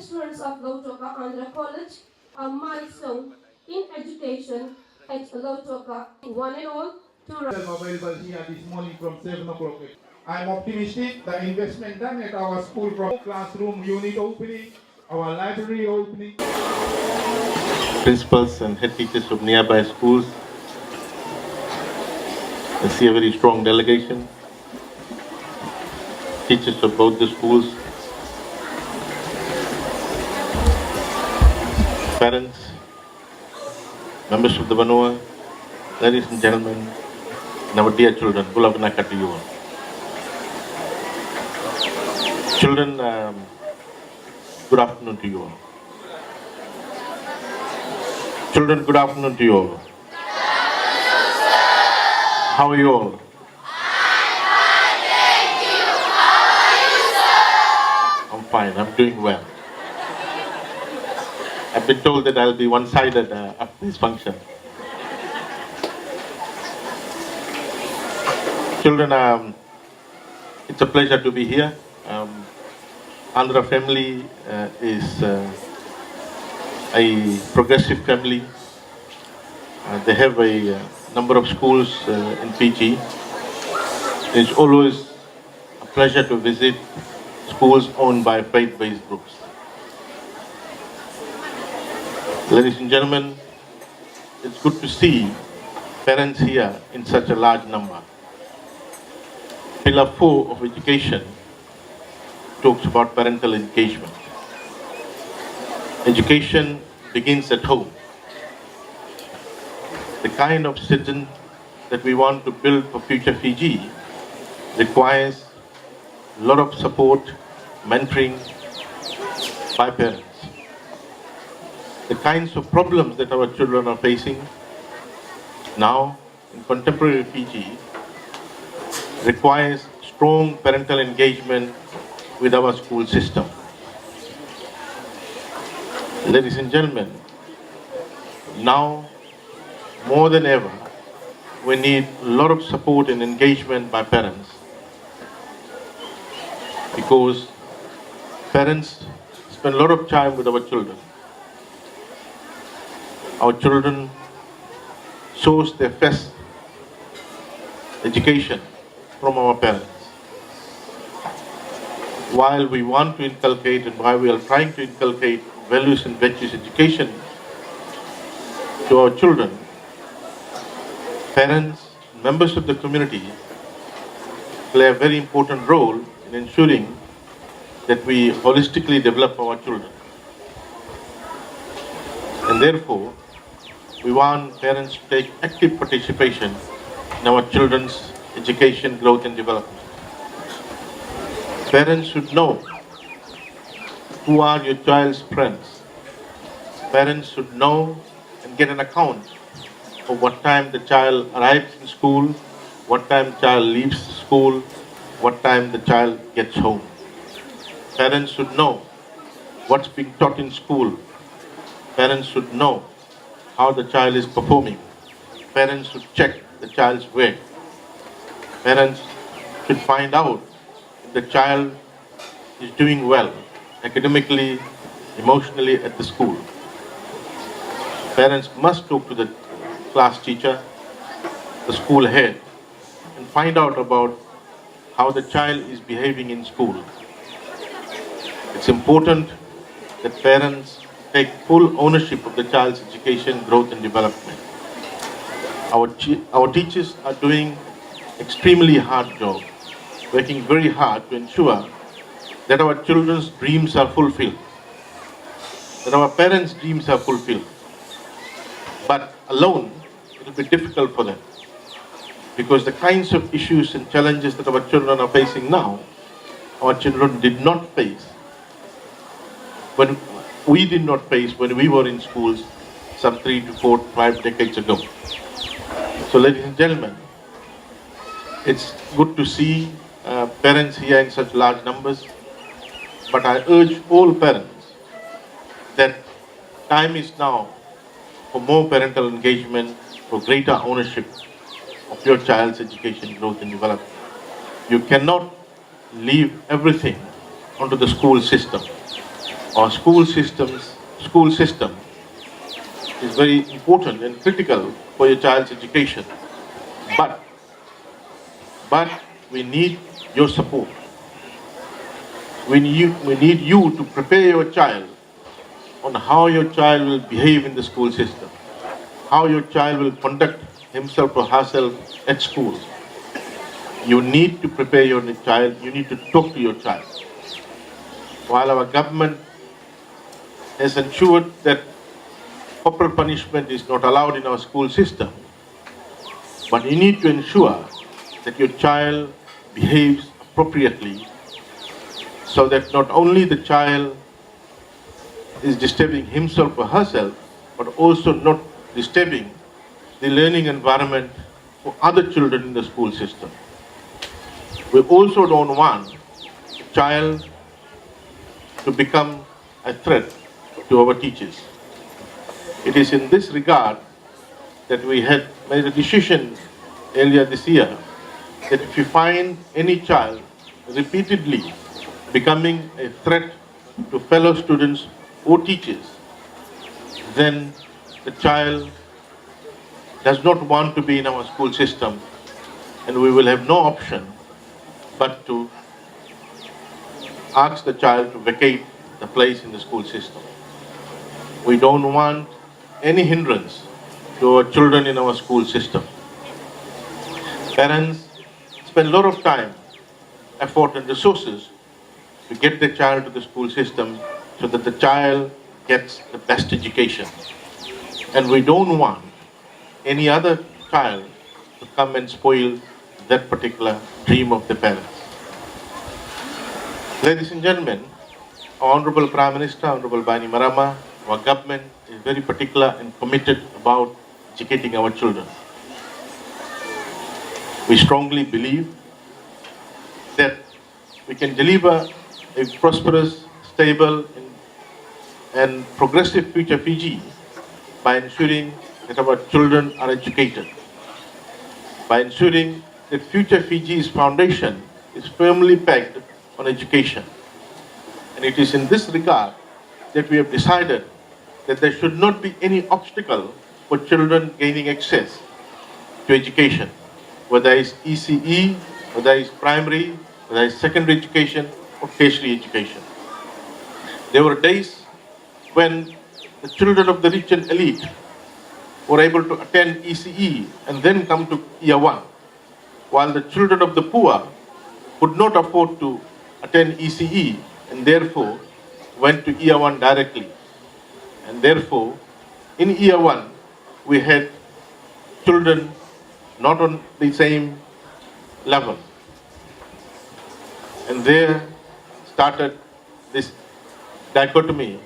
students of Lautoka Andhra College, a milestone in education at Lautoka, one and all, to available here this morning from 7 o'clock. I'm optimistic the investment done at our school from classroom unit opening, our library opening. Principals and head teachers of nearby schools. I see a very strong delegation. Teachers of both the schools. Parents, members of the Vanua, ladies and gentlemen, and our dear children, Gulavanaka to you all. Children, good afternoon to you all. Children, good afternoon to you all. How are you all? I'm fine, I'm doing well. I've been told that I'll be one-sided after this function. Children, it's a pleasure to be here. Andhra family is a progressive family. They have a number of schools in PG. It's always a pleasure to visit schools owned by faith-based groups. Ladies and gentlemen, it's good to see parents here in such a large number. Pillar 4 of education talks about parental engagement. Education begins at home. The kind of citizen that we want to build for future Fiji requires a lot of support, mentoring by parents. The kinds of problems that our children are facing now in contemporary Fiji requires strong parental engagement with our school system. Ladies and gentlemen, now more than ever, we need a lot of support and engagement by parents, because parents spend a lot of time with our children. Our children source their first education from our parents. While we want to inculcate and while we are trying to inculcate values and virtues education to our children, parents, members of the community play a very important role in ensuring that we holistically develop our children. And therefore, we want parents to take active participation in our children's education, growth and development. Parents should know who are your child's friends. Parents should know and get an account of what time the child arrives in school, what time the child leaves school, what time the child gets home. Parents should know what's being taught in school. Parents should know how the child is performing. Parents should check the child's weight. Parents should find out if the child is doing well academically, emotionally at the school. Parents must talk to the class teacher, the school head, and find out about how the child is behaving in school. It's important that parents take full ownership of the child's education, growth and development. Our teachers are doing extremely hard job, working very hard to ensure that our children's dreams are fulfilled, that our parents' dreams are fulfilled. But alone, it will be difficult for them, because the kinds of issues and challenges that our children are facing now, our children did not face when we did not face when we were in schools some 3 to 4, 5 decades ago. So ladies and gentlemen, it's good to see parents here in such large numbers, but I urge all parents that time is now for more parental engagement, for greater ownership of your child's education, growth and development. You cannot leave everything onto the school system. Our school system is very important and critical for your child's education. But we need your support. We need you to prepare your child on how your child will behave in the school system, how your child will conduct himself or herself at school. You need to prepare your child, you need to talk to your child. While our government has ensured that corporal punishment is not allowed in our school system, but you need to ensure that your child behaves appropriately so that not only the child is disturbing himself or herself, but also not disturbing the learning environment for other children in the school system. We also don't want a child to become a threat to our teachers. It is in this regard that we had made a decision earlier this year that if you find any child repeatedly becoming a threat to fellow students or teachers, then the child does not want to be in our school system, and we will have no option but to ask the child to vacate the place in the school system. We don't want any hindrance to our children in our school system. Parents spend a lot of time, effort and resources to get the child to the school system so that the child gets the best education. And we don't want any other child to come and spoil that particular dream of the parents. Ladies and gentlemen, our Honorable Prime Minister, Honorable Bani Marama, our government is very particular and committed about educating our children. We strongly believe that we can deliver a prosperous, stable and progressive future Fiji by ensuring that our children are educated, by ensuring that future Fiji's foundation is firmly pegged on education. And it is in this regard that we have decided that there should not be any obstacle for children gaining access to education, whether it's ECE, whether it's primary, whether it's secondary education or tertiary education. There were days when the children of the rich and elite were able to attend ECE and then come to year one, while the children of the poor could not afford to attend ECE and therefore went to year one directly. And therefore, in year one, we had children not on the same level. And there started this dichotomy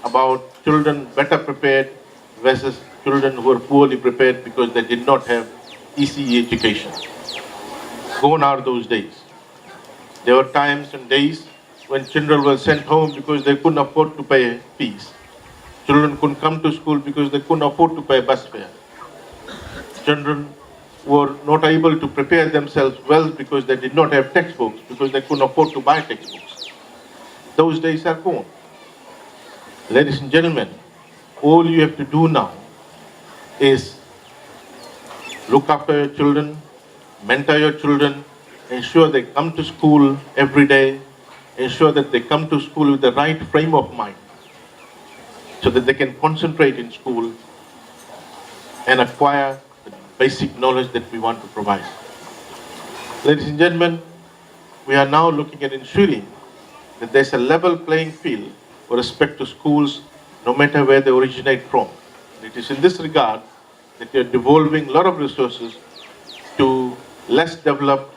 about children better prepared versus children who were poorly prepared because they did not have ECE education. Gone are those days. There were times and days when children were sent home because they couldn't afford to pay fees. Children couldn't come to school because they couldn't afford to pay bus fare. Children were not able to prepare themselves well because they did not have textbooks, because they couldn't afford to buy textbooks. Those days are gone. Ladies and gentlemen, all you have to do now is look after your children, mentor your children, ensure they come to school every day, ensure that they come to school with the right frame of mind so that they can concentrate in school and acquire the basic knowledge that we want to provide. Ladies and gentlemen, we are now looking at ensuring that there's a level playing field with respect to schools, no matter where they originate from. It is in this regard that we are devolving a lot of resources to less developed,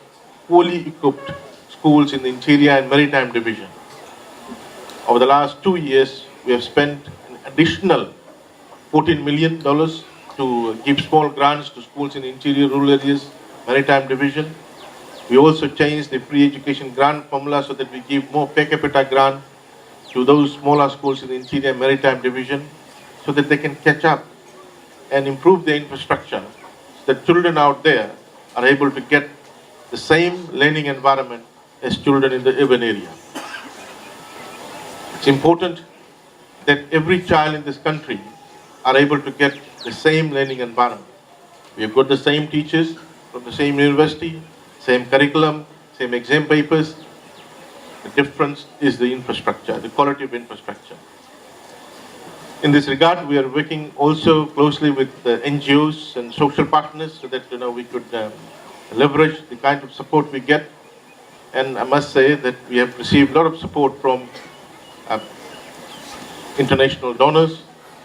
poorly equipped schools in the Interior and Maritime Division. Over the last 2 years, we have spent an additional $14 million to give small grants to schools in interior rural areas, Maritime Division. We also changed the pre-education grant formula so that we give more per capita grant to those smaller schools in the Interior and Maritime Division so that they can catch up and improve their infrastructure so that children out there are able to get the same learning environment as children in the urban area. It's important that every child in this country are able to get the same learning environment. We have got the same teachers from the same university, same curriculum, same exam papers. The difference is the infrastructure, the quality of infrastructure. In this regard, we are working also closely with the NGOs and social partners so that we could leverage the kind of support we get. And I must say that we have received a lot of support from international donors,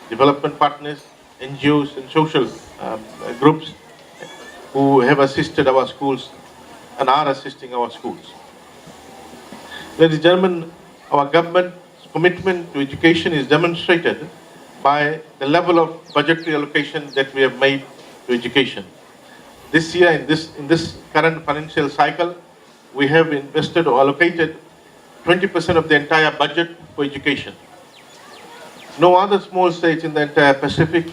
development partners, NGOs and social groups who have assisted our schools and are assisting our schools. Ladies and gentlemen, our government's commitment to education is demonstrated by the level of budgetary allocation that we have made to education. This year, in this current financial cycle, we have invested or allocated 20% of the entire budget for education. No other small states in the entire Pacific,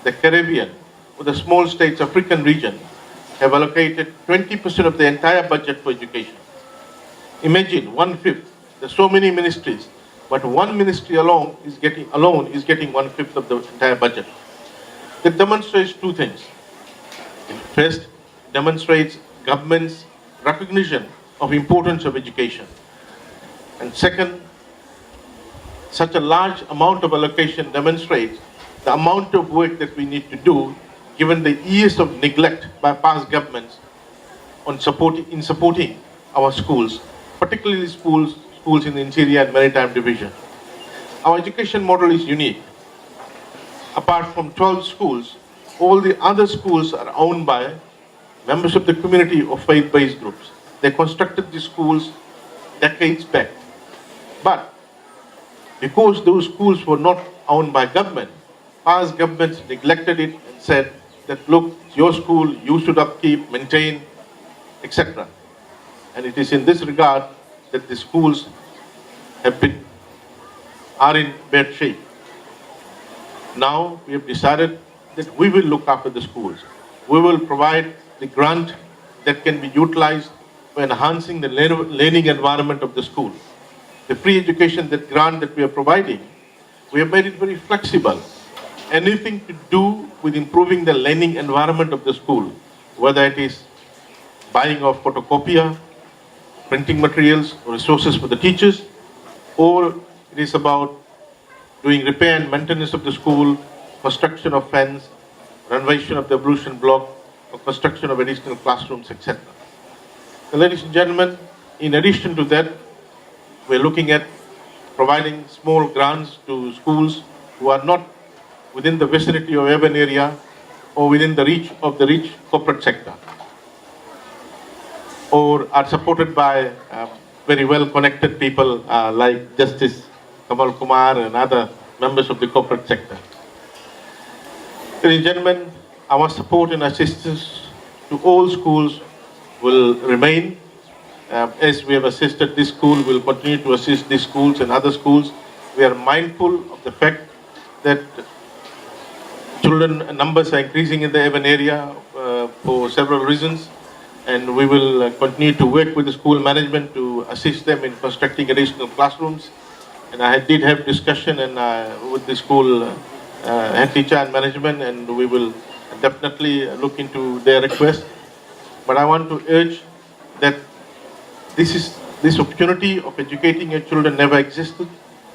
the Caribbean, or the small states African region have allocated 20% of the entire budget for education. Imagine 1/5. There's so many ministries, but one ministry alone is getting 1/5 of the entire budget. That demonstrates two things. First, demonstrates government's recognition of importance of education. And second, such a large amount of allocation demonstrates the amount of work that we need to do given the years of neglect by past governments in supporting our schools, particularly schools in the interior and maritime division. Our education model is unique. Apart from 12 schools, all the other schools are owned by members of the community or faith-based groups. They constructed these schools decades back. But because those schools were not owned by government, past governments neglected it and said that, look, it's your school, you should upkeep, maintain, etc. And it is in this regard that the schools are in bad shape. Now we have decided that we will look after the schools. We will provide the grant that can be utilized for enhancing the learning environment of the school. The pre-education grant that we are providing, we have made it very flexible. Anything to do with improving the learning environment of the school, whether it is buying of photocopier, printing materials or resources for the teachers, or it is about doing repair and maintenance of the school, construction of fence, renovation of the ablution block, or construction of additional classrooms, etc. So, ladies and gentlemen, in addition to that, we're looking at providing small grants to schools who are not within the vicinity of urban area or within the reach of the rich corporate sector, or are supported by very well connected people like Justice Kamal Kumar and other members of the corporate sector. Ladies and gentlemen, our support and assistance to all schools will remain. As we have assisted this school, we will continue to assist these schools and other schools. We are mindful of the fact that children numbers are increasing in the urban area for several reasons, and we will continue to work with the school management to assist them in constructing additional classrooms. And I did have discussion with the school head teacher and management, and we will definitely look into their request. But I want to urge that this opportunity of educating your children never existed.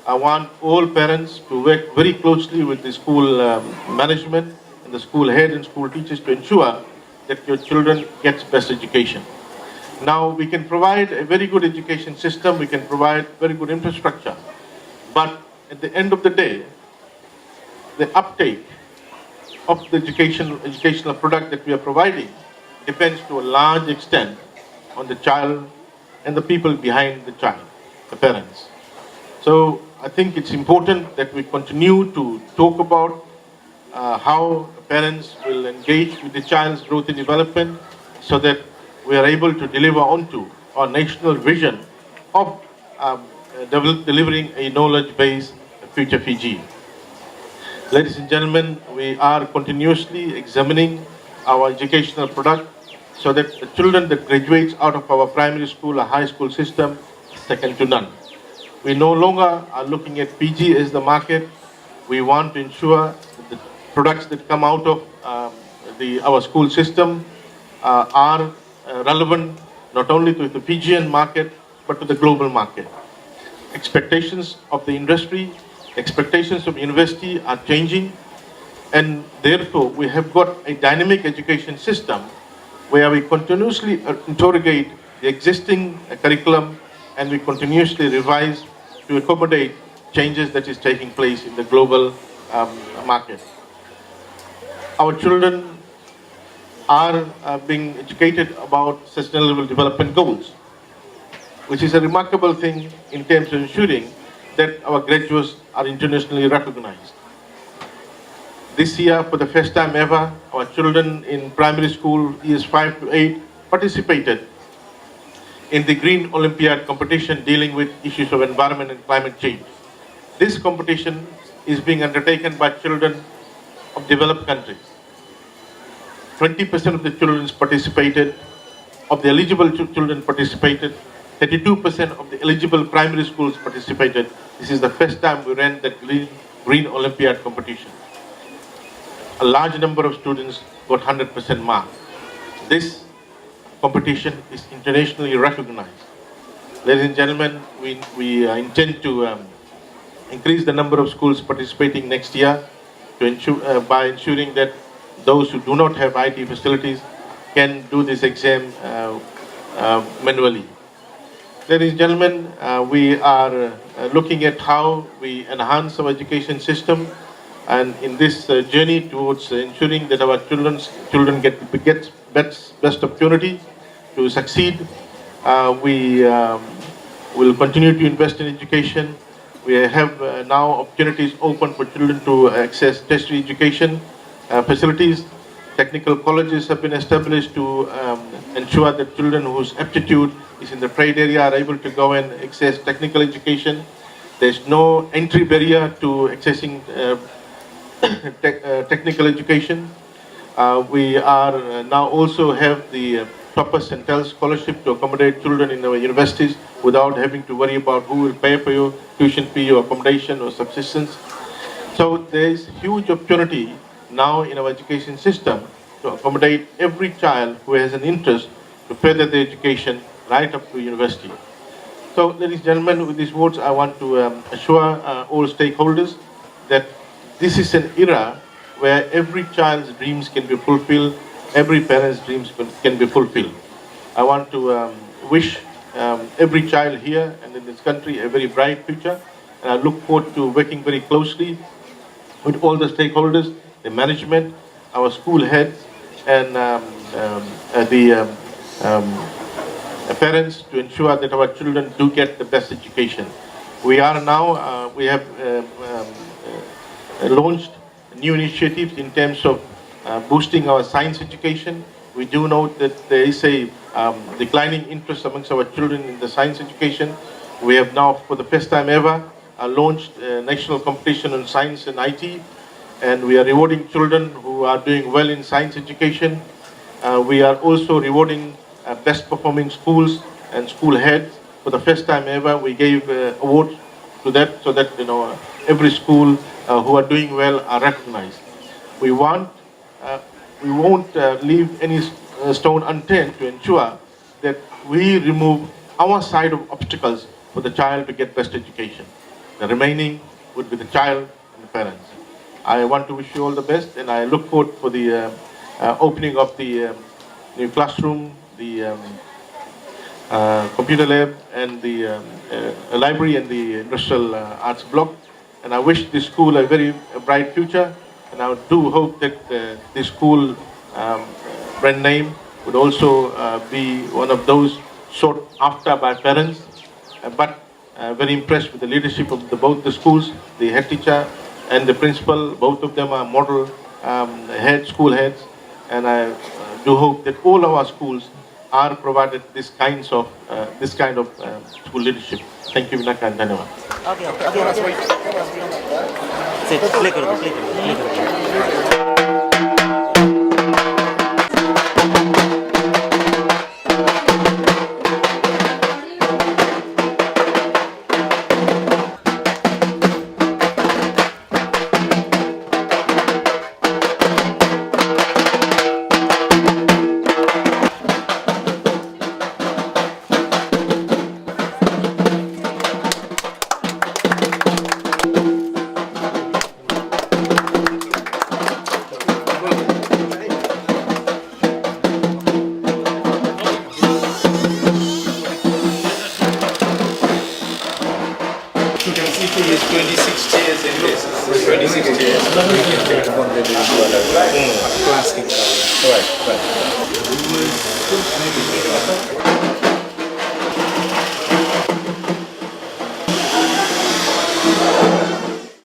I want all parents to work very closely with the school management and the school head and school teachers to ensure that your children get best education. Now, we can provide a very good education system, we can provide very good infrastructure, but at the end of the day, the uptake of the educational product that we are providing depends to a large extent on the child and the people behind the child, the parents. So I think it's important that we continue to talk about how parents will engage with the child's growth and development so that we are able to deliver onto our national vision of delivering a knowledge-based future Fiji. Ladies and gentlemen, we are continuously examining our educational product so that the children that graduates out of our primary school or high school system is second to none. We no longer are looking at PG as the market. We want to ensure that the products that come out of our school system are relevant not only to the PGN market but to the global market. Expectations of the industry, expectations of university are changing, and therefore we have got a dynamic education system where we continuously interrogate the existing curriculum and we continuously revise to accommodate changes that is taking place in the global market. Our children are being educated about sustainable development goals, which is a remarkable thing in terms of ensuring that our graduates are internationally recognized. This year, for the first time ever, our children in primary school, years 5 to 8, participated in the Green Olympiad competition dealing with issues of environment and climate change. This competition is being undertaken by children of developed countries. 20% of the children participated, of the eligible children participated, 32% of the eligible primary schools participated. This is the first time we ran the Green Olympiad competition. A large number of students got 100% mark. This competition is internationally recognized. Ladies and gentlemen, we intend to increase the number of schools participating next year to ensure, by ensuring that those who do not have IT facilities can do this exam manually. Ladies and gentlemen, we are looking at how we enhance our education system, and in this journey towards ensuring that our children get best opportunity to succeed, we will continue to invest in education. We have now opportunities open for children to access tertiary education facilities. Technical colleges have been established to ensure that children whose aptitude is in the trade area are able to go and access technical education. There's no entry barrier to accessing technical education. We are now also have the Topper Centel scholarship to accommodate children in our universities without having to worry about who will pay for your tuition fee or accommodation or subsistence. So there is huge opportunity now in our education system to accommodate every child who has an interest to further their education right up to university. So, ladies and gentlemen, with these words, I want to assure all stakeholders that this is an era where every child's dreams can be fulfilled, every parent's dreams can be fulfilled. I want to wish every child here and in this country a very bright future, and I look forward to working very closely with all the stakeholders, the management, our school heads, and the parents to ensure that our children do get the best education. We are now, we have launched new initiatives in terms of boosting our science education. We do note that there is a declining interest amongst our children in the science education. We have now, for the first time ever, launched a national competition on science and IT, and we are rewarding children who are doing well in science education. We are also rewarding best performing schools and school heads. For the first time ever, we gave awards to that, so that every school who are doing well are recognized. We won't leave any stone unturned to ensure that we remove our side of obstacles for the child to get best education. The remaining would be the child and the parents. I want to wish you all the best, and I look forward for the opening of the new classroom, the computer lab, and the library and the industrial arts block. And I wish this school a very bright future, and I do hope that this school brand name would also be one of those sought after by parents, but very impressed with the leadership of both the schools, the head teacher and the principal. Both of them are model school heads, and I do hope that all our schools are provided this kind of school leadership. Thank you, Vinaka, and Dhanyavad. Okay. Play करो. basic experience. Class. Right.